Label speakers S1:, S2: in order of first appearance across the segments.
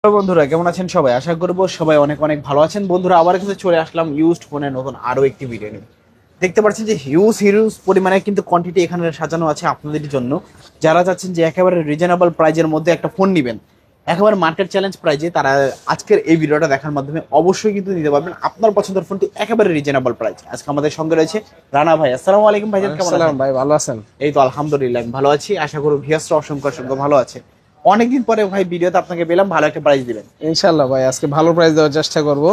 S1: Hello বন্ধুরা, কেমন আছেন সবাই? আশা করবো সবাই অনেক অনেক ভালো আছেন। বন্ধুরা, আবার কিন্তু চলে আসলাম ইউজড ফোনের নতুন আরো একটি ভিডিও নিয়ে। দেখতে পাচ্ছেন যে হিউজ হিউজ পরিমাণে কিন্তু কোয়ান্টিটি এখানে সাজানো আছে আপনাদের জন্য। যারা চাচ্ছেন যে একেবারে রিজনেবল প্রাইজের মধ্যে একটা ফোন নেবেন, একেবারে মার্কেট চ্যালেঞ্জ প্রাইজে, তারা আজকের এই ভিডিওটা দেখার মাধ্যমে অবশ্যই কিন্তু নিতে পারবেন আপনার পছন্দের ফোনটি একেবারে রিজনেবল প্রাইস। আজকে আমাদের সঙ্গে রয়েছে রানা ভাই। আসসালামু আলাইকুম ভাইজান, কেমন আছেন?
S2: ভাই ভালো আছেন?
S1: এই তো আলহামদুলিল্লাহ, আমি ভালো আছি। আশা করি ভিউয়ার্সরা অসংখ্য অসংখ্য ভালো আছে। অনেকদিন পরে ভাই ভিডিওতে আপনাকে পেলাম, ভালো একটা প্রাইস দিবেন।
S2: ইনশাল্লাহ ভাই আজকে ভালো প্রাইস দেওয়ার চেষ্টা করব।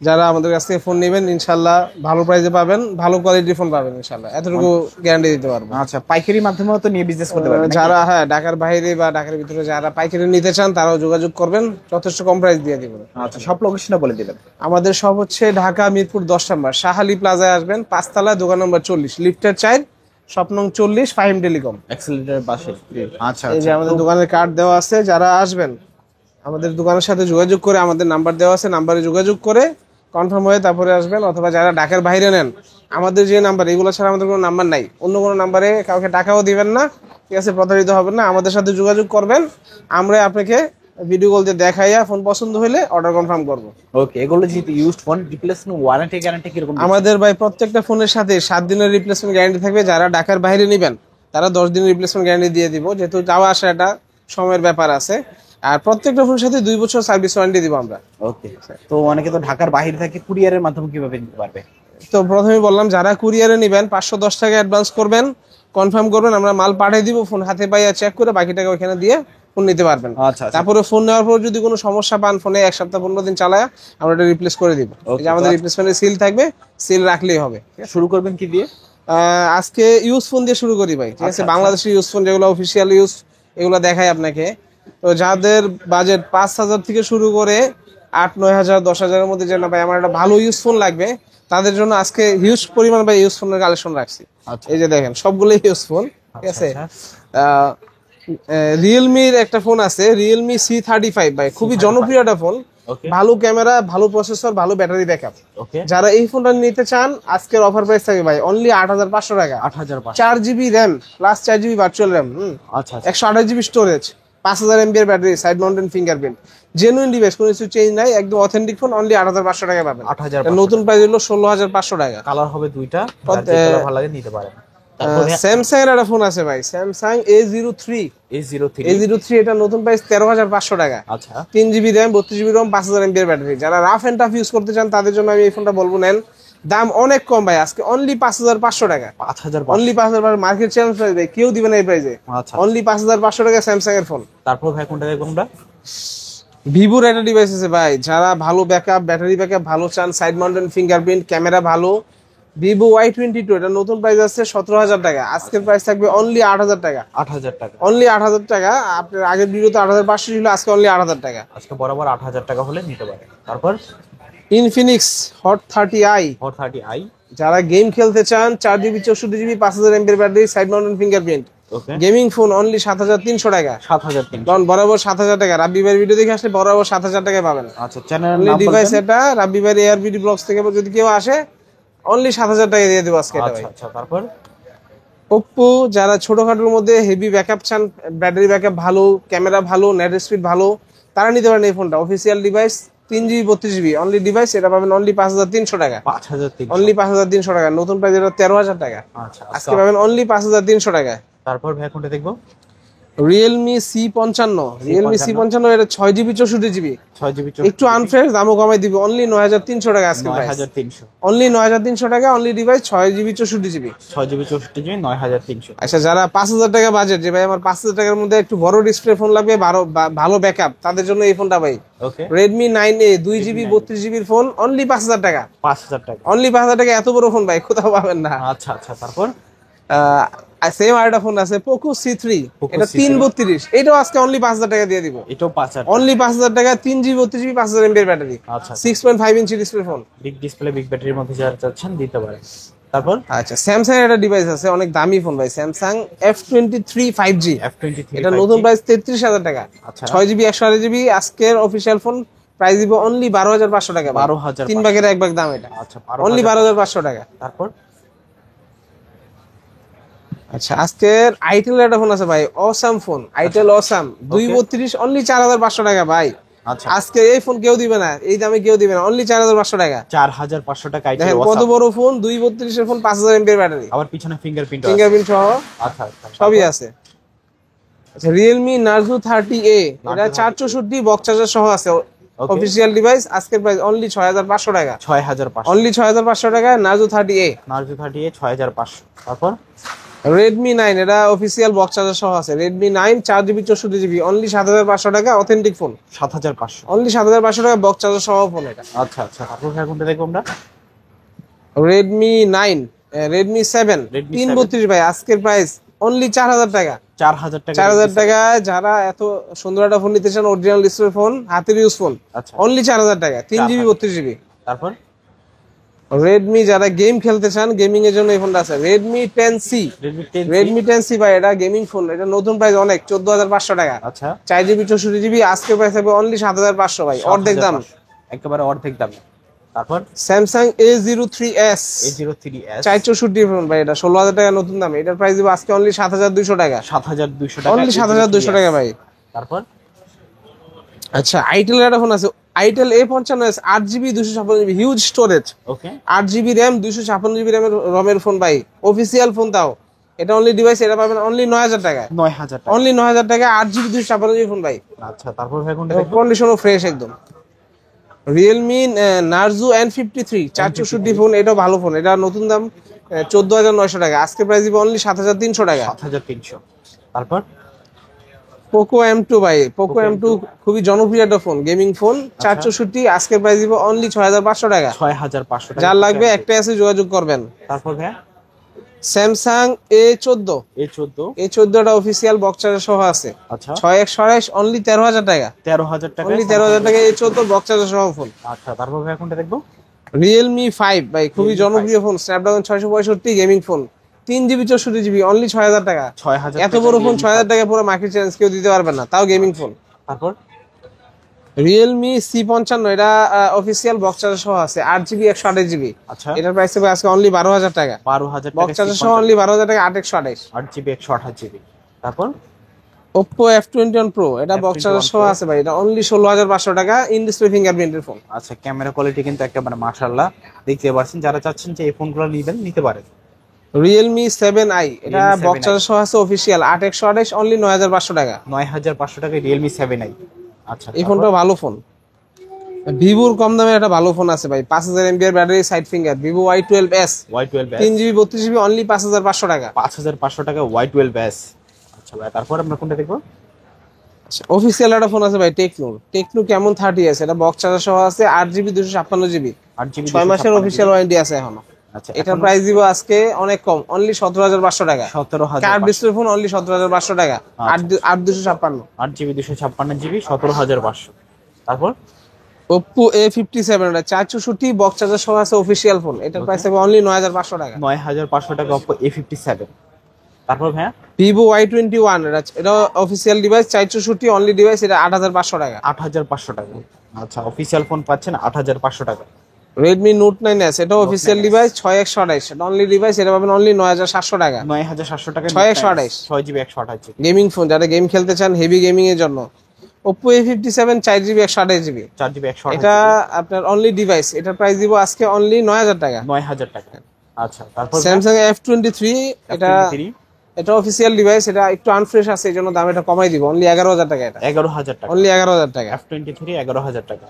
S2: যারা আমাদের কাছ থেকে ফোন নেবেন ইনশাল্লাহ ভালো প্রাইসে পাবেন, ভালো কোয়ালিটির ফোন পাবেন ইনশাল্লাহ, এতটুকু গ্যারান্টি দিতে পারবো।
S1: আচ্ছা, পাইকারি মাধ্যমেও তো নিয়ে বিজনেস করতে পারবেন নাকি?
S2: যারা ঢাকার বাইরে বা ঢাকার ভিতরে যারা পাইকারি নিতে চান তারাও যোগাযোগ করবেন, যথেষ্ট কম প্রাইস দিয়ে দিব।
S1: আচ্ছা, সব লোকেশনটা বলে দিবেন।
S2: আমাদের সব হচ্ছে ঢাকা মিরপুর 10 নম্বর শাহালি প্লাজায় আসবেন, 5 তলা, দোকান নম্বর 40, লিফটের 4, শপ নং 40, ফাহিম টেলিকম।
S1: অ্যাক্সেলেটরের পাশে। আচ্ছা
S2: এই যে আমাদের দোকানের কার্ড দেওয়া আছে, যারা আসবেন আমাদের দোকানের সাথে যোগাযোগ করে, আমাদের নাম্বার দেওয়া আছে, নাম্বারে যোগাযোগ করে কনফার্ম হয়ে তারপরে আসবেন। অথবা যারা ঢাকার বাইরে নেন, আমাদের যে নাম্বার, এগুলো ছাড়া আমাদের কোনো নাম্বার নাই, অন্য কোনো নাম্বারে কাউকে টাকাও দিবেন না, ঠিক আছে? প্রতারিত হবেন না, আমাদের সাথে যোগাযোগ করবেন, আমরা আপনাকে ভিডিও কল দিয়ে দেখাইয়া ফোন পছন্দ হলে অর্ডার কনফার্ম করব।
S1: ওকে, এগুলো যেহেতু used phone, replacement warranty guarantee কিরকম?
S2: আমাদের ভাই প্রত্যেকটা ফোনের সাথে 7 দিনের রিপ্লেসমেন্ট গ্যারান্টি থাকবে। যারা ঢাকার বাইরে নেবেন তারা 10 দিনের রিপ্লেসমেন্ট গ্যারান্টি দিয়ে দিব, যেহেতু যাওয়া আসা একটা সময়ের ব্যাপার আছে। আর প্রত্যেকটা ফোনের সাথে 2 বছর সার্ভিস ওয়ারেন্টি দিব আমরা।
S1: ওকে, তো অনেকে তো ঢাকার বাইরে থেকে কুরিয়ারের মাধ্যমে কিভাবে নিতে পারবে?
S2: তো প্রথমে বললাম, যারা কুরিয়ারে নেবেন 510 টাকা অ্যাডভান্স করবেন, কনফার্ম করবেন, আমরা মাল পাঠিয়ে দিব, ফোন হাতে পাইয়া চেক করে বাকি টাকা ওইখানে দিয়ে ফোন নিতে পারবেন।
S1: আচ্ছা,
S2: তারপরে ফোন নেওয়ার পর যদি কোনো সমস্যা পান, ফোনে 1 সপ্তাহ 15 দিন চালায় আমরা এটা রিপ্লেস করে দিব। এই যে আমাদের রিপ্লেসমেন্টের সিল থাকবে, সিল রাখলেই হবে।
S1: শুরু করবেন কি দিয়ে?
S2: আজকে ইউজ ফোন দিয়ে শুরু করি ভাই, ঠিক আছে? বাংলাদেশের ইউজ ফোন যেগুলো অফিসিয়াল ইউজ, এগুলো দেখাই আপনাকে। তো যাদের বাজেট 5,000 থেকে শুরু করে 8-9,000 10,000-এর মধ্যে, যেন ভাই আমার একটা ভালো ইউজ ফোন লাগবে, তাদের জন্য আজকে হিউজ পরিমাণ ভাই ইউজ ফোনের কালেকশন রাখছি। এই যে দেখেন, সবগুলোই ইউজ ফোন, ঠিক আছে? রিয়েলমির একটা ফোন আছে, রিয়েলমি C35 ভাই, খুবই জনপ্রিয় একটা ফোন, ভালো ক্যামেরা, ভালো প্রসেসর, ভালো ব্যাটারি ব্যাকআপ। যারা এই ফোনটা নিতে চান, আজকের অফার প্রাইস থাকে ভাই অনলি 8,500 টাকা।
S1: 8,500,
S2: 4GB RAM plus 4GB virtual RAM,
S1: আচ্ছা,
S2: 128GB storage, 5,000 mAh battery, side mountain fingerprint, genuine device, কোনো কিছু চেঞ্জ নাই, একদম অথেন্টিক ফোন। অনলি 8,500 টাকা পাবেন।
S1: 8,500।
S2: নতুন প্রাইস হলো 16,500 টাকা।
S1: কালার হবে দুইটা, ভালো লাগে নিতে পারেন।
S2: স্যামসাং এর একটা ফোন আছে ভাই, স্যামসাং A03। এটা নতুন প্রাইস 13,500 টাকা।
S1: আচ্ছা,
S2: 3GB র্যাম, 32GB রম, 5,000 mAh ব্যাটারি। যারা রাফ এন্ড টাফ ইউজ করতে চান তাদের জন্য আমি এই ফোনটা বলবো নেন। দাম অনেক কম ভাই, আজকে অনলি 5,500 টাকা।
S1: 5,500,
S2: অনলি 5,000, মার্কেট চ্যালেঞ্জ প্রাইস ভাই, কেউ দিবে না এই প্রাইসে।
S1: আচ্ছা,
S2: অনলি 5,500 টাকা স্যামসাং এর ফোন।
S1: তারপর ভাই কোনটা দেখবো আমরা?
S2: ভিভোর একটা ডিভাইস আছে ভাই, যারা ভালো ব্যাকআপ, ব্যাটারি ব্যাকআপ ভালো চান, সাইড মাউন্টেন ফিঙ্গারপ্রিন্ট, ক্যামেরা ভালো, ভিভো Y22। এটা নতুন প্রাইস আছে 17,000 টাকা, আজকের প্রাইস থাকবে অনলি 8,000 টাকা।
S1: 8,000 টাকা,
S2: অনলি 8,000 টাকা। আপনার আগের ভিডিওতে 8,500 ছিল, আজকে অনলি 8,000 টাকা।
S1: আজকে বরাবর 8,000 টাকা হলে নিতে পারে। তারপর
S2: Infinix hot 30i,
S1: hot 30i,
S2: যারা গেম খেলতে চান, 4GB 64GB, 5,000 mAh battery, side mountain fingerprint,
S1: okay,
S2: gaming phone, only 7,300 টাকা।
S1: 7,300,
S2: কারণ বরাবর 7,000 টাকা, রাব্বি ভাইয়ের ভিডিও দেখে আসলে বরাবর 7,000 টাকায় পাবেন।
S1: আচ্ছা, চ্যানেল
S2: অনলি
S1: নাম
S2: ডিভাইস
S1: বলবেন?
S2: এটা রাব্বি ভাইয়ের ARBD ব্লগস থেকে যদি কেউ আসে, অনলি 7,000 টাকা দিয়ে দেবো আজকে এটা ভাই।
S1: আচ্ছা, তারপর
S2: ওপ্পো, যারা ছোটখাটোর মধ্যে হেভি ব্যাকআপ চান, ব্যাটারি ব্যাকআপ ভালো, ক্যামেরা ভালো, নেট স্পিড ভালো, তারা নিতে পারেন এই ফোনটা। Official device, 3GB 32GB only device, এটা পাবেন অনলি 5,300 টাকা।
S1: 5,300,
S2: অনলি 5,300 টাকা। নতুন প্রাইস এটা 13,000 টাকা।
S1: আচ্ছা,
S2: আজকে পাবেন অনলি 5,300 টাকায়।
S1: তারপর ভাই কোনটা দেখবো?
S2: রিয়েলমি C55, এটা 6GB 64GB,
S1: 6GB,
S2: একটু আনফ্রেশ, দামও কমাই দিবে, অনলি 9,300 টাকা আজকে প্রাইস।
S1: 9,300,
S2: অনলি 9,300 টাকা, only device 6GB 64GB।
S1: 6GB 64GB, 9,300।
S2: আচ্ছা, যারা 5,000 টাকা বাজেট, যে ভাই আমার 5,000 টাকার মধ্যে একটু বড় ডিসপ্লে ফোন লাগবে, ভালো ব্যাকআপ, তাদের জন্য এই ফোনটা ভাই।
S1: ওকে,
S2: Redmi 9A 2GB 32GB phone, only 5,000 টাকা।
S1: 5,000 টাকা,
S2: অনলি 5,000 টাকা, এত বড় ফোন ভাই কোথাও পাবেন না।
S1: আচ্ছা, তারপর
S2: সেম আরেকটা ফোন আছে পোকো C3, এটা 332, এটাও আজকে অনলি 5,000 টাকা দিয়ে দিব।
S1: এটাও 5,000,
S2: অনলি 5,000 টাকা, 3GB 32GB, 5,000 mAh ব্যাটারি,
S1: আচ্ছা,
S2: 6.5 inch display phone.
S1: Big display, big ব্যাটারির মধ্যে যারা চাচ্ছেন দিতে পারেন। তারপর
S2: আচ্ছা, স্যামসাং এর একটা ডিভাইস আছে, অনেক দামি ফোন ভাই, স্যামসাং F23 5G,
S1: F23,
S2: এটা নতুন প্রাইস 33,000 টাকা।
S1: আচ্ছা,
S2: 6GB 128GB, আজকের অফিসিয়াল ফোন প্রাইস দিব অনলি 12,500 টাকা।
S1: 12,000,
S2: 3 ভাগের 1 ভাগ দাম এটা।
S1: আচ্ছা,
S2: অনলি 12,500 টাকা।
S1: তারপর
S2: আচ্ছা, আজকের আইটেল একটা ফোন আছে ভাই, awesome phone, itel awesome 232, only 4,500 টাকা ভাই।
S1: আচ্ছা
S2: আজকে এই ফোন কেউ দিবে না, এই দামে কেউ দিবে না, অনলি 4500 টাকা।
S1: 4500 টাকা
S2: দেখেন কত বড় ফোন, 232 এর ফোন, 5000 এমপি এর ব্যাটারি,
S1: আবার পিছনে ফিঙ্গারপ্রিন্ট
S2: ফিঙ্গারপ্রিন্ট সহ
S1: আচ্ছা আচ্ছা
S2: সবই আছে। আচ্ছা Realme Narzo 30A, এটা 464 বক্স চার্জার সহ আছে, অফিশিয়াল ডিভাইস। আজকের প্রাইস অনলি 6500 টাকা,
S1: 6500
S2: অনলি 6500 টাকা Narzo 30A।
S1: Narzo 30A 6500। তারপর
S2: Redmi 9, এটা অফিশিয়াল বক্স চার্জার সহ আছে, Redmi 9 4GB 64GB, অনলি 7500 টাকা, অথেন্টিক ফোন,
S1: 7500,
S2: অনলি 7500 টাকা বক্স চার্জার সহ ফোন এটা।
S1: আচ্ছা আচ্ছা। তারপর কোনটা দেখবো আমরা?
S2: Redmi 9, Redmi 7
S1: Redmi
S2: 332 ভাই, আজকের প্রাইস অনলি 4000 টাকা,
S1: 4000 টাকা,
S2: 4000 টাকা। যারা এত সুন্দর একটা ফোন নিতে চান, অরিজিনাল ডিসপ্লে ফোন, হাতের ইউজ ফোন,
S1: আচ্ছা
S2: অনলি 4000 টাকা, 3GB 32GB।
S1: তারপর
S2: Redmi, যারা গেম খেলতে চান, গেমিং এর জন্য এই ফোনটা আছে, Redmi 10C,
S1: Redmi 10C,
S2: Redmi 10C ভাই, এটা গেমিং ফোন, এটা নতুন প্রাইস অনেক, 14500 টাকা,
S1: আচ্ছা
S2: 4GB 64GB, আজকের প্রাইস হবে অনলি 7500 ভাই, অর্ধেক দাম,
S1: 7500, একেবারে অর্ধেক দাম। তারপর
S2: Samsung A03s,
S1: A03s
S2: 464 ফোন ভাই, এটা 16000 টাকা নতুন দাম, এটার প্রাইস দিব আজকে অনলি 7200 টাকা,
S1: 7200 টাকা,
S2: অনলি 7200 টাকা ভাই।
S1: তারপর
S2: আচ্ছা আইটেলের একটা ফোন আছে, itel A55s, 8GB 256GB, huge storage,
S1: okay
S2: 8GB RAM, 256GB র্যামের রমের ফোন ভাই, অফিসিয়াল ফোন তাও, এটা অনলি ডিভাইস, এটা পাবেন অনলি 9000 টাকা,
S1: 9000 টাকা,
S2: অনলি 9000 টাকা, 8GB 256GB ফোন ভাই,
S1: আচ্ছা। তারপর ভাই কোনটা দেখবো?
S2: কন্ডিশনও ফ্রেশ একদম। Realme Narzo N53 464 ফোন, এটাও ভালো ফোন, এটা নতুন দাম 14900 টাকা, আজকে প্রাইস দিব অনলি 7300 টাকা।
S1: 7300। তারপর
S2: Poco M2 ভাই, Poco M2 খুবই জনপ্রিয় একটা ফোন, গেমিং ফোন, 464, আজকে প্রাইস দিব অনলি 6500 টাকা,
S1: 6500 টাকা,
S2: যার লাগবে একটা আছে যোগাযোগ করবেন।
S1: তারপর ভাই
S2: Samsung A14,
S1: A14,
S2: A14 টা অফিসিয়াল বক্স চার্জার সহ আছে,
S1: আচ্ছা
S2: 6128, অনলি 13000 টাকা,
S1: 13000 টাকা,
S2: অনলি 13000 টাকা, A14 বক্স চার্জার সহ ফোন।
S1: আচ্ছা। তারপর ভাই কোনটা দেখবো?
S2: Realme 5 ভাই, খুবই জনপ্রিয় phone, Snapdragon 665 gaming phone, 3GB 64GB, only 6000 টাকা,
S1: 6000
S2: এত বড় ফোন 6000 টাকা পুরো মার্কেট চ্যালেঞ্জ কেউ দিতে পারবে না, তাও গেমিং ফোন।
S1: তারপর
S2: Realme C55, এটা অফিসিয়াল বক্স চার্জার সহ আছে, 8GB 128GB,
S1: আচ্ছা
S2: এটার প্রাইস হবে আজকে অনলি 12000 টাকা,
S1: 12000 টাকা,
S2: বক্স চার্জার সহ অনলি 12000 টাকা, 828।
S1: 8GB 128GB। তারপর
S2: Oppo F21 Pro, এটা বক্স চার্জার সহ আছে ভাই, এটা অনলি 16500 টাকা, ইন ডিসপ্লে ফিঙ্গারপ্রিন্টের ফোন।
S1: আচ্ছা, ক্যামেরা কোয়ালিটি কিন্তু একেবারে মাশাআল্লাহ, দেখতে পাচ্ছেন। যারা চাচ্ছেন যে এই ফোনগুলো নিবেন, নিতে পারেন।
S2: Realme 7i, এটা
S1: Realme 7i
S2: বক্স চার্জার সহ আছে, অফিসিয়াল 8128, অনলি 9500 টাকা,
S1: 9500 টাকায় Realme 7i। আচ্ছা,
S2: এই ফোনটা ভালো ফোন। ভিভোর কম দামে একটা ভালো ফোন আছে ভাই, 5000 MPR battery, side finger, Vivo Y12s,
S1: Y12s
S2: 3GB 32GB, only 5500 টাকা,
S1: 5500 টাকা Y12s। আচ্ছা ভাই, তারপর আমরা কোনটা দেখবো?
S2: অফিসিয়াল একটা ফোন আছে ভাই, টেকনো কেমন 30s, এটা বক্স চার্জার সহ আছে, 8GB 256GB,
S1: 8GB
S2: 6 মাসের অফিসিয়াল ওয়ারেন্টি আছে এখনো।
S1: আচ্ছা,
S2: এটার প্রাইস দিব আজকে অনেক কম, অনলি 17500 টাকা,
S1: 17000,
S2: কার্ড ডিসপ্লে ফোন, অনলি 17500 টাকা, 8256।
S1: 8GB 256GB 17500। তারপর
S2: Oppo A57, এটা 464 বক্স চার্জার সহ আছে, অফিসিয়াল ফোন, এটার প্রাইস হবে অনলি 9500 টাকা,
S1: 9500 টাকা Oppo A57। তারপর ভাইয়া
S2: Vivo Y21, এটা অফিসিয়াল ডিভাইস, 464 অনলি ডিভাইস, এটা 8500 টাকা।
S1: 8500 টাকা। আচ্ছা, অফিসিয়াল ফোন পাচ্ছেন 8500 টাকা।
S2: Redmi Note 9s, এটা অফিসিয়াল ডিভাইস, 6128, এটা অনলি ডিভাইস, এটা পাবেন অনলি 9700 টাকা,
S1: 9700 টাকা,
S2: 6128,
S1: 6GB 128GB
S2: গেমিং ফোন, যারা গেম খেলতে চান হেভি গেমিং এর জন্য। Oppo A57 4GB 128GB,
S1: 4GB 128GB,
S2: এটা আপনার অনলি ডিভাইস, এটার প্রাইস দিব আজকে অনলি 9000 টাকা।
S1: 9000 টাকা। আচ্ছা, তারপর
S2: Samsung F23, এটা
S1: F23
S2: এটা অফিসিয়াল ডিভাইস, এটা একটু আনফ্রেশ আছে, এই জন্য দাম এটা কমাই দিব, অনলি 11000 টাকা, এটা
S1: 11000 টাকা,
S2: অনলি 11000 টাকা।
S1: F23 11000 টাকা।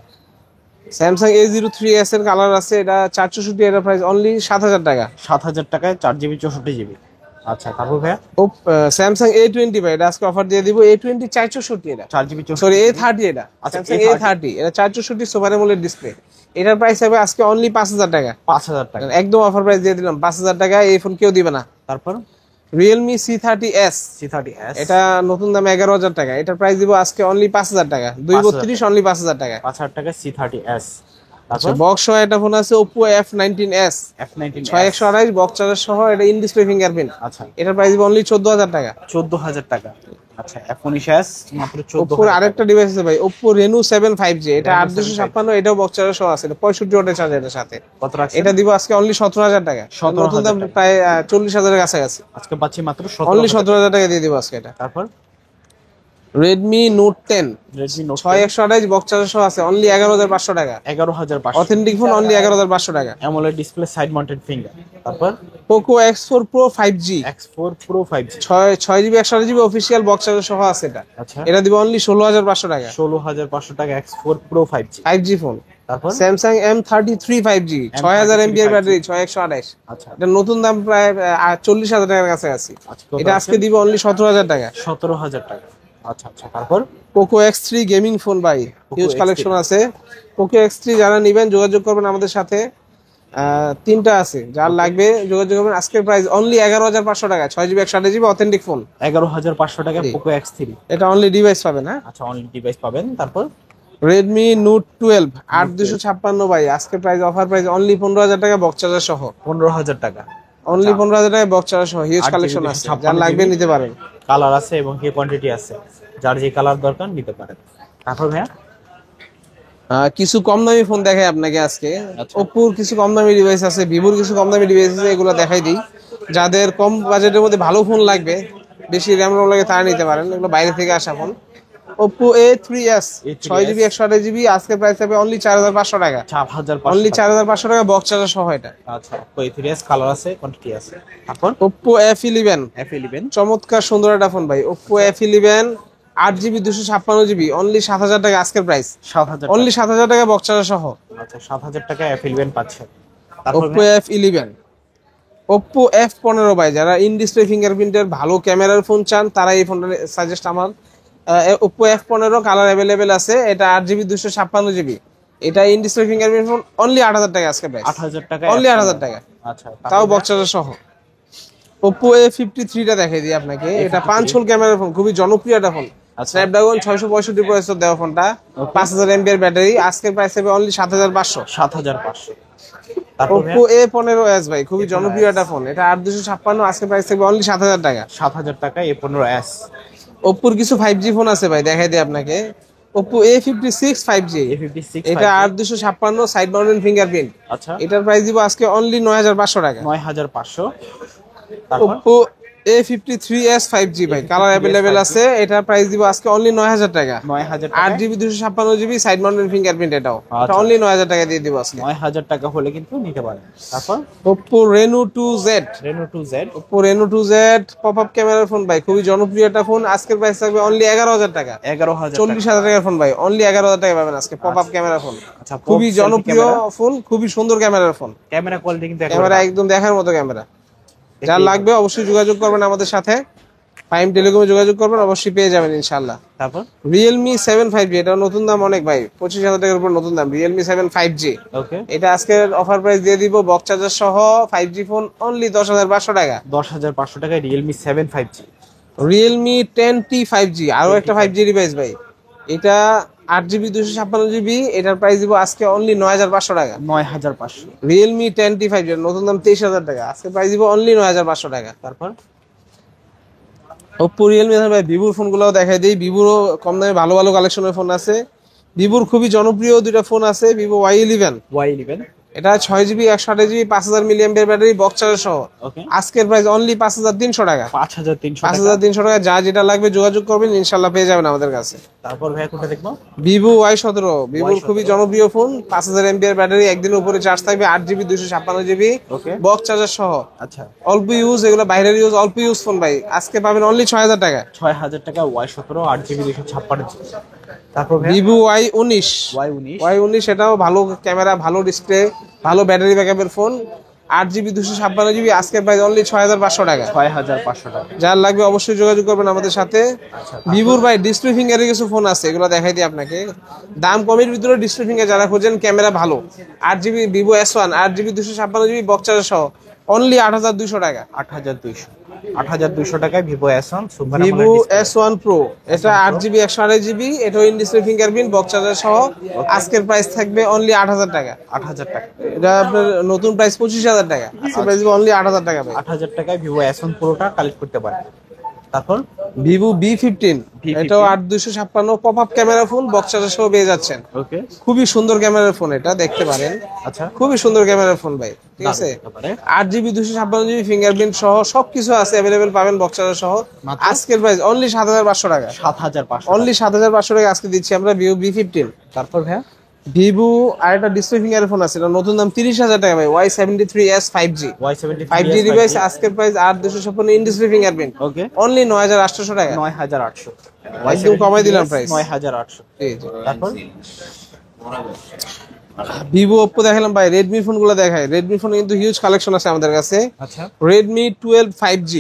S2: Samsung A03s এর কালার আছে, এটা 464, এর প্রাইস অনলি 7000 টাকা,
S1: 7000 টাকায় 4GB 64GB। আচ্ছা, তারপর ভাইয়া
S2: Samsung A20 ভাই, এটা আজকে অফার দিয়ে দিব, A20 464, এটা
S1: 4GB
S2: সরি A30, এটা
S1: আচ্ছা,
S2: Samsung A30, এটা 464 সুপার অ্যামোলেড ডিসপ্লে, এটার প্রাইস হবে আজকে অনলি 5000 টাকা,
S1: 5000 টাকা।
S2: একদম অফার প্রাইস দিয়ে দিলাম, 5000 টাকা, এই ফোন কেউ দিবে না।
S1: তারপর
S2: Realme C30s,
S1: C30s,
S2: এটা নতুন দাম 11000 টাকা, এটার প্রাইস দিব আজকে অনলি 5000 টাকা, 232, অনলি 5000 টাকা।
S1: 5000 টাকা C30s।
S2: আচ্ছা,
S1: তারপর
S2: বক্স সহ একটা ফোন আছে, Oppo F19s,
S1: F19s
S2: 6128 box charger সহ, এটা ইন ডিসপ্লে ফিঙ্গারপ্রিন্ট,
S1: আচ্ছা,
S2: এটার প্রাইস দিব অনলি 14000 টাকা।
S1: 14000 টাকা। আচ্ছা, F19s মাত্র
S2: Oppo
S1: 14000।
S2: আরেকটা ডিভাইস আছে ভাই, Oppo Reno 7 5G, এটা
S1: Reno
S2: 8256, এটাও বক্স চার্জার সহ আছে, এটা 65 ওয়াটের চার্জার, এর সাথে
S1: কত রাখছেন?
S2: এটা দিব আজকে অনলি 17000 টাকা,
S1: 17000
S2: নতুন দাম প্রায় 40000 এর কাছাকাছি,
S1: আজকে পাচ্ছি মাত্র
S2: অনলি
S1: 17000
S2: 17000 টাকা দিয়ে দিব আজকে এটা।
S1: তারপর
S2: Redmi note 10
S1: Redmi note
S2: 6128 box charger সহ আছে অনলি 11500 টাকা।
S1: 11,500।
S2: অথেন্টিক ফোন অনলি 11500 টাকা।
S1: AMOLED display, side mounted finger. তারপর
S2: Poco X4 Pro 5G
S1: X4 Pro 5G।
S2: 6GB 128GB official box charger সহ আছে এটা।
S1: আচ্ছা,
S2: এটা দিব অনলি 16500 টাকা।
S1: 16,500 টাকা X4 Pro 5G।
S2: 5G phone.
S1: তারপর
S2: Samsung M33 5G 6000 mAh battery 6128।
S1: আচ্ছা
S2: এটা নতুন দাম প্রায় 40,000 টাকার কাছে আছে।
S1: আচ্ছা,
S2: এটা আজকে দিব অনলি 17000 টাকা।
S1: 17,000 টাকা। আচ্ছা আচ্ছা, তারপর
S2: পোকো X3 গেমিং ফোন ভাই, হিউজ
S1: X3
S2: কালেকশন আছে। পোকো X3 যারা নেবেন যোগাযোগ করবেন আমাদের সাথে। তিনটা আছে, যার লাগবে যোগাযোগ করবেন। আজকের প্রাইস অনলি 11500 টাকা। 6GB 128GB authentic phone.
S1: 11,500 টাকা পোকো X3।
S2: এটা অনলি ডিভাইস পাবেন। হ্যাঁ,
S1: আচ্ছা, অনলি ডিভাইস পাবেন। তারপর
S2: রেডমি নোট 12 8256 ভাই, আজকে প্রাইস অফার প্রাইস অনলি 15000 টাকা বক্স চার্জার সহ।
S1: 15,000 টাকা।
S2: অনলি 15000 টাকা বক্স চার্জার সহ। হিউজ
S1: 8GB
S2: কালেকশন আছে,
S1: 256
S2: যার লাগবে নিতে পারেন।
S1: কালার আছে এবং কি কোয়ান্টিটি আছে, যার যে কালার দরকার নিতে পারেন। তারপর ভাইয়া
S2: কিছু কম দামি ফোন দেখাই আপনাকে আজকে।
S1: আচ্ছা।
S2: ওপ্পোর কিছু কম দামি ডিভাইস আছে, ভিভোর কিছু কম দামি ডিভাইস আছে, এগুলো দেখাই দিই। যাদের কম বাজেটের মধ্যে ভালো ফোন লাগবে, বেশি র্যাম রোম লাগে, তারা নিতে পারেন। এগুলো বাইরে থেকে আসা phone. Oppo A3s 6GB 128GB আজকে প্রাইস হবে অনলি 4500 টাকা।
S1: 4,500
S2: অনলি 4500 টাকা বক্স চার্জার সহ এটা।
S1: আচ্ছা, A3s কালার আছে, কোয়ান্টিটি আছে। তারপর
S2: Oppo F11
S1: F11
S2: চমৎকার সুন্দর একটা ফোন ভাই। Oppo F11 8GB 256GB only 7000 টাকা আজকের প্রাইস।
S1: 7,000
S2: অনলি 7000 টাকা বক্স চার্জার সহ।
S1: আচ্ছা, 7,000 টাকা F11 পাচ্ছেন। তারপর
S2: Oppo F11 Oppo F15 ভাই, যারা ইন ডিসপ্লে ফিঙ্গারপ্রিন্টের ভালো ক্যামেরার ফোন চান তারা এই ফোনটা সাজেস্ট আমার। Oppo F15 কালার অ্যাভেলেবেল আছে। এটা 8GB 256GB। এটা in display fingerprint phone only 8000 টাকা আজকে প্রাইস।
S1: 8,000 টাকা
S2: অনলি 8000 টাকা,
S1: আচ্ছা,
S2: তাও বক্স চার্জার সহ। Oppo A53 টা দেখাই দিই আপনাকে। এটা 5 হোল ক্যামেরার ফোন, খুবই জনপ্রিয় একটা ফোন।
S1: আচ্ছা।
S2: স্ন্যাপড্রাগন 665 প্রসেসর দেওয়া ফোনটা, 5000 mAh ব্যাটারি। আজকের প্রাইস হবে অনলি 7500।
S1: 7,500। তারপর
S2: Oppo A15s ভাই, খুবই জনপ্রিয় একটা ফোন। এটা 8256, আজকে প্রাইস থাকবে অনলি 7000 টাকা।
S1: 7,000 টাকা A15s।
S2: Oppo কিছু 5G ফোন আছে ভাই, দেখাই দিই আপনাকে। Oppo A56 5G,
S1: A56
S2: এটা 8256 সাইড মাউন্টেড ফিঙ্গারপ্রিন্ট।
S1: আচ্ছা,
S2: এটার প্রাইস দিব আজকে অনলি 9500 টাকা।
S1: 9,500। তারপর
S2: Oppo A53s 5G ভাই, কালার অ্যাভেলেবেল আছে। এটার প্রাইস দিব আজকে অনলি 9000 টাকা।
S1: 9,000 টাকা।
S2: 8GB 256GB side mounted fingerprint, এটাও এটা
S1: আচ্ছা।
S2: অনলি 9000 টাকা দিয়ে দিব আজকে।
S1: 9,000 টাকা হলে কিন্তু নিতে পারেন। তারপর
S2: Oppo Reno 2Z
S1: Reno 2Z।
S2: Oppo Reno 2Z pop up ক্যামেরার ফোন ভাই, খুবই জনপ্রিয় একটা ফোন। আজকের প্রাইস থাকবে অনলি 11000 টাকা।
S1: 11,000 টাকা।
S2: 40,000 টাকার ফোন ভাই, অনলি 11000 টাকা পাবেন আজকে পপ আপ ক্যামেরার ফোন।
S1: আচ্ছা,
S2: খুবই
S1: selfie
S2: জনপ্রিয়
S1: camera।
S2: ফোন, খুবই সুন্দর ক্যামেরার ফোন।
S1: ক্যামেরা কোয়ালিটি কিন্তু
S2: ক্যামেরা একদম দেখার মতো ক্যামেরা। যার লাগবে অবশ্যই যোগাযোগ করবেন আমাদের সাথে। প্রাইম টেলিকমে যোগাযোগ করবেন, অবশ্যই পেয়ে যাবেন ইনশাআল্লাহ।
S1: তারপর
S2: Realme 7 5G, এটা নতুন দাম অনেক ভাই, 25,000 টাকার উপর নতুন দাম। Realme 7 5G
S1: ওকে,
S2: এটা আজকে অফার প্রাইস দিয়ে দিব বক্স চার্জার সহ 5G ফোন অনলি 10500 টাকা।
S1: 10,500 টাকায় Realme 7 5G।
S2: Realme 10T 5G আরো একটা 5G ডিভাইস ভাই। এটা 8GB 256GB, এটার প্রাইস দিব আজকে অনলি 9500 টাকা।
S1: 9,500।
S2: Realme 10T 5G নতুন দাম 23,000 টাকা, আজকে প্রাইস দিব অনলি 9500 টাকা।
S1: তারপর
S2: Oppo Realme ভাই, ভিভোর ফোনগুলোও দেখাই দিই। ভিভোরও কম দামে ভালো ভালো কালেকশনের ফোন আছে। ভিভোর খুবই জনপ্রিয় দুইটা ফোন আছে, ভিভো Y11
S1: Y11
S2: এটা 6GB 128GB 5000 mAh battery box charger সহ।
S1: ওকে,
S2: আজকের প্রাইস অনলি 5300 টাকা।
S1: 5,300 টাকা।
S2: 5300 টাকা, যা যেটা লাগবে যোগাযোগ করবেন, ইনশাআল্লাহ পেয়ে যাবেন আমাদের কাছে।
S1: তারপর ভাই কোনটা দেখবো?
S2: ভিভো Y17 ভিভোর খুবই জনপ্রিয় ফোন, 5000 mAh ব্যাটারি, একদিনের উপরে চার্জ থাকবে, 8GB 256GB
S1: ওকে,
S2: বক্স চার্জার সহ।
S1: আচ্ছা,
S2: অল্প ইউজ, এগুলো বাইরের ইউজ, অল্প ইউজ ফোন ভাই, আজকে পাবেন অনলি 6000 টাকা।
S1: 6,000 টাকা Y17 8GB 256GB। তারপর ভাই
S2: ভিভো Y19
S1: Y19
S2: Y19 সেটাও ভালো ক্যামেরা, ভালো ডিসপ্লে, ভালো ব্যাটারি ব্যাকআপের ফোন, 8GB 256GB, আজকের প্রাইস অনলি 6500 টাকা।
S1: 6,500 টাকা।
S2: যার লাগবে অবশ্যই যোগাযোগ করবেন আমাদের সাথে। ভিভোর ভাই ডিসপ্লে ফিঙ্গারের কিছু ফোন আছে, এগুলো দেখাই দিই আপনাকে। দাম কমের ভিতরে ডিসপ্লে ফিঙ্গার যারা খোঁজেন, ক্যামেরা ভালো, 8GB Vivo S1 8GB 256GB box charger সহ অনলি 8200 টাকা।
S1: 8,200 টাকায় Vivo S1 super
S2: Vivo S1 Pro এটা 8GB 128GB, এটা in display fingerprint box charger সহ, আজকের প্রাইস থাকবে অনলি 8000 টাকা।
S1: 8,000 টাকা।
S2: এটা আপনার নতুন প্রাইস 25,000 টাকা, আজকের প্রাইস অনলি 8000 টাকা ভাই।
S1: 8,000 টাকায় ভিভো S1 পুরোটা কালেক্ট করতে পারেন। তারপর
S2: ভিভো B15, এটাও 8256 pop up camera phone, box charger সহ পেয়ে যাচ্ছেন।
S1: ওকে,
S2: খুবই সুন্দর ক্যামেরার ফোন, এটা দেখতে পারেন।
S1: আচ্ছা,
S2: খুবই সুন্দর ক্যামেরার ফোন ভাই, ঠিক আছে। 8GB 256GB ফিঙ্গারপ্রিন্ট সহ সবকিছু আছে, অ্যাভেলেবেল পাবেন বক্স চার্জার সহ। আজকের প্রাইস অনলি 7500 টাকা,
S1: 7500,
S2: অনলি 7500 টাকা আজকে দিচ্ছি আমরা ভিভো B15।
S1: তারপর ভাইয়া
S2: ভিভো আর একটা ডিসপ্লে ফিঙ্গার ফোন আছে, এটা নতুন দাম 30000 টাকা ভাই, Y73s 5G,
S1: Y73
S2: 5G device. আজকের price 8256 in display fingerprint,
S1: okay,
S2: only 9800 টাকা,
S1: 9800,
S2: একদম কমাই দিলাম প্রাইস।
S1: 9800। তারপর
S2: ভিভো ওপ্পো দেখালাম ভাই, রেডমি ফোন গুলো দেখায়। রেডমি ফোন কিন্তু হিউজ কালেকশন আছে আমাদের কাছে।
S1: আচ্ছা,
S2: Redmi 12 5G,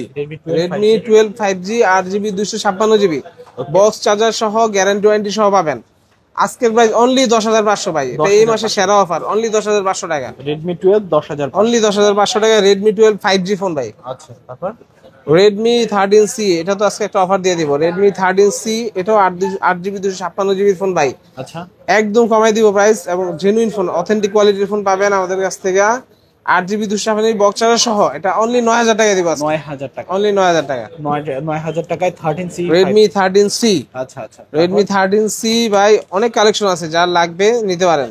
S2: Redmi 12 5G 8GB 256GB box charger সহ, গ্যারান্টি ওয়ারেন্টি সহ পাবেন। আজকের প্রাইস অনলি 10500 ভাই, এটা এই মাসে সেরা অফার, অনলি 10500 টাকা।
S1: রেডমি 12 10000,
S2: অনলি 10500 টাকা রেডমি 12 5G ফোন ভাই।
S1: আচ্ছা, তারপর
S2: রেডমি 13C, এটা তো আজকে একটা অফার দিয়ে দিব। রেডমি 13C, এটাও 8GB 256GB ফোন ভাই,
S1: আচ্ছা,
S2: একদম কমাই দিব প্রাইস, এবং জেনুইন ফোন, অথেন্টিক কোয়ালিটির ফোন পাবেন আমাদের কাছ থেকে। 8GB 256GB বক্স চার্জার সহ, এটা অনলি 9000 টাকা দিব আজকে,
S1: 9000 টাকা,
S2: অনলি 9000 টাকা।
S1: 9000 টাকায় 13C,
S2: রেডমি 13C,
S1: আচ্ছা আচ্ছা,
S2: রেডমি 13C ভাই অনেক কালেকশন আছে, যার লাগবে নিতে পারেন।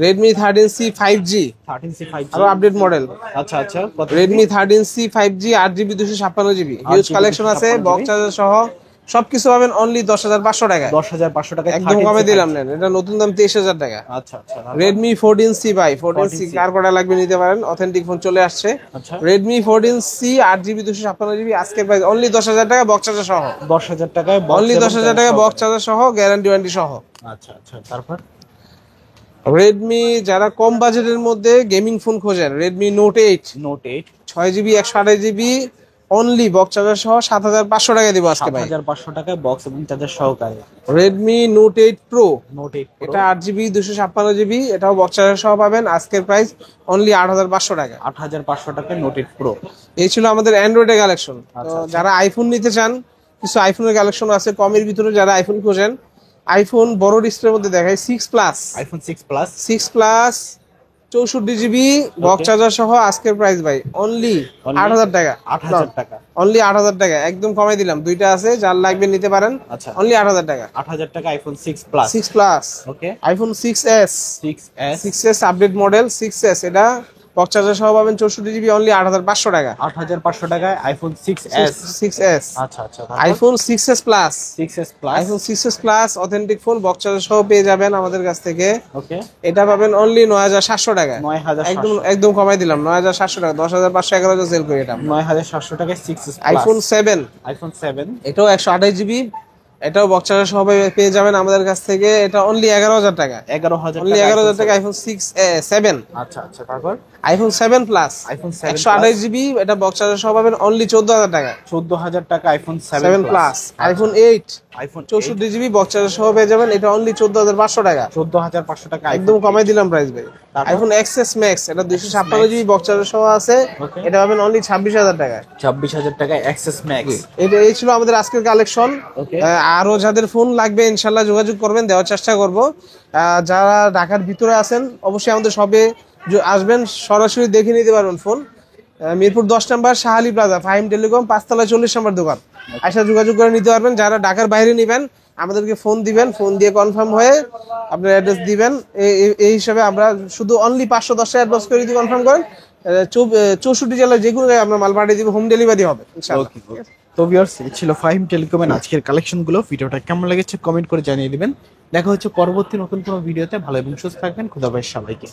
S2: Redmi 13C 5G,
S1: 13C 5G,
S2: আরো আপডেট মডেল।
S1: আচ্ছা আচ্ছা, কত?
S2: Redmi 13C 5G 8GB 256GB, huge collection আছে, বক্স চার্জার সহ সবকিছু পাবেন অনলি 10500 টাকা,
S1: 10500 টাকা,
S2: একদম কমে দিলাম নেন, এটা নতুন দাম 23000 টাকা।
S1: আচ্ছা আচ্ছা,
S2: রেডমি 14C ভাই, 14C কার কটা লাগবে নিতে পারেন, অথেন্টিক ফোন চলে আসছে।
S1: আচ্ছা,
S2: রেডমি 14C 8GB 256GB আজকের প্রাইস অনলি 10000 টাকা বক্স চার্জার সহ,
S1: 10000 টাকায়
S2: অনলি 10000 টাকা বক্স চার্জার সহ, গ্যারান্টি ওয়ারেন্টি সহ।
S1: আচ্ছা আচ্ছা, তারপর
S2: রেডমি, যারা কম বাজেটের মধ্যে গেমিং ফোন খোঁজেন, Redmi note 8 6GB 128GB only box charger সহ 7500 টাকা দিব আজকে ভাই,
S1: 7500 টাকায় বক্স এবং চার্জার সহকারে।
S2: রেডমি নোট 8 প্রো,
S1: নোট 8
S2: এটা 8GB 256GB, এটাও বক্স চার্জার সহ পাবেন। আজকের প্রাইস অনলি 8500 টাকা,
S1: 8500 টাকায় নোট 8 প্রো।
S2: এই ছিল আমাদের অ্যান্ড্রয়েডের কালেকশন। তো
S1: আচ্ছা,
S2: যারা আইফোন নিতে চান, কিছু আইফোনের কালেকশন আছে কমের ভিতরে, যারা আইফোন খোঁজেন, আইফোন বড় ডিসপ্লের মধ্যে দেখায় 6 plus,
S1: iPhone 6 plus,
S2: 64GB box charger সহ আজকের প্রাইস ভাই অনলি 8000 টাকা,
S1: 8000 টাকা,
S2: অনলি 8000 টাকা, একদম কমাই দিলাম। দুইটা আছে, যার লাগবে নিতে পারেন,
S1: আচ্ছা,
S2: অনলি 8000 টাকা।
S1: 8000 টাকা iPhone 6 plus,
S2: 6 plus,
S1: okay,
S2: iPhone 6s, 6s update model 6s, এটা বক্স চার্জার সহ পাবেন 64GB অনলি 8500 টাকা,
S1: 8500 টাকায় আইফোন 6s,
S2: 6s।
S1: আচ্ছা আচ্ছা,
S2: iPhone 6s plus,
S1: 6s plus,
S2: iPhone 6s plus authentic phone box charger সহ পেয়ে যাবেন আমাদের কাছ থেকে।
S1: ওকে,
S2: এটা পাবেন অনলি 9700 টাকা,
S1: 9700,
S2: একদম একদম কমাই দিলাম, 9700 টাকা, 10500 11000 সেল করি এটা।
S1: 9700 টাকায় 6s প্লাস,
S2: আইফোন 7,
S1: আইফোন 7,
S2: এটাও 128GB, এটাও বক্স চার্জার সহ পেয়ে যাবেন আমাদের কাছ থেকে, এটা অনলি 11000 টাকা,
S1: 11000
S2: অনলি 11000 টাকা আইফোন 7।
S1: আচ্ছা আচ্ছা, তারপর
S2: আইফোন 7 প্লাস,
S1: আইফোন 7
S2: 128GB, এটা বক্স চার্জার সহ পাবেন অনলি 14000 টাকা,
S1: 14000 টাকা iPhone 7
S2: 7 plus. IPhone 8
S1: iPhone
S2: 64GB box charger সহ পেয়ে যাবেন, এটা অনলি 14500 টাকা,
S1: 14500 টাকা,
S2: একদম কমাই দিলাম প্রাইস ভাই। আইফোন XS Max, এটা 256GB বক্স চার্জার সহ আছে,
S1: Okay.
S2: এটা পাবেন অনলি 26000 টাকা,
S1: 26000 টাকা এক্সেস ম্যাক্স।
S2: এটা এই ছিল আমাদের আজকের কালেকশন।
S1: Okay.
S2: আরো যাদের ফোন লাগবে ইনশাল্লাহ যোগাযোগ করবেন, দেওয়ার চেষ্টা করব। যারা ঢাকার ভিতরে আছেন অবশ্যই আমাদের সবে আসবেন, সরাসরি দেখে নিতে পারবেন ফোন। মিরপুর 10 নম্বর শাহালি প্লাজা, ফাহিম টেলিকম, 5 তলায় 40 নম্বর দোকান, আইসা যোগাযোগ করে নিতে পারবেন। যারা ঢাকার বাইরে নেবেন আমাদেরকে ফোন দিবেন, ফোন দিয়ে কনফার্ম হয়ে আপনার অ্যাড্রেস দিবেন। এই হিসাবে আমরা শুধু অনলি 510 টাকা অ্যাডভান্স করে যদি কনফার্ম করেন 64 জেলায় যে কোনো জায়গায় আমরা মাল পাঠিয়ে দিব, হোম ডেলিভারি হবে ইনশাআল্লাহ।
S1: তো ভিউয়ার্স, এই ছিল ফাহিম টেলিকমের আজকের কালেকশন গুলো। ভিডিওটা কেমন লেগেছে কমেন্ট করে জানিয়ে দিবেন। দেখা হচ্ছে পরবর্তী নতুন কোনো ভিডিওতে। ভালো এবং সুস্থ থাকবেন। খুদা হাফেজ সবাইকে।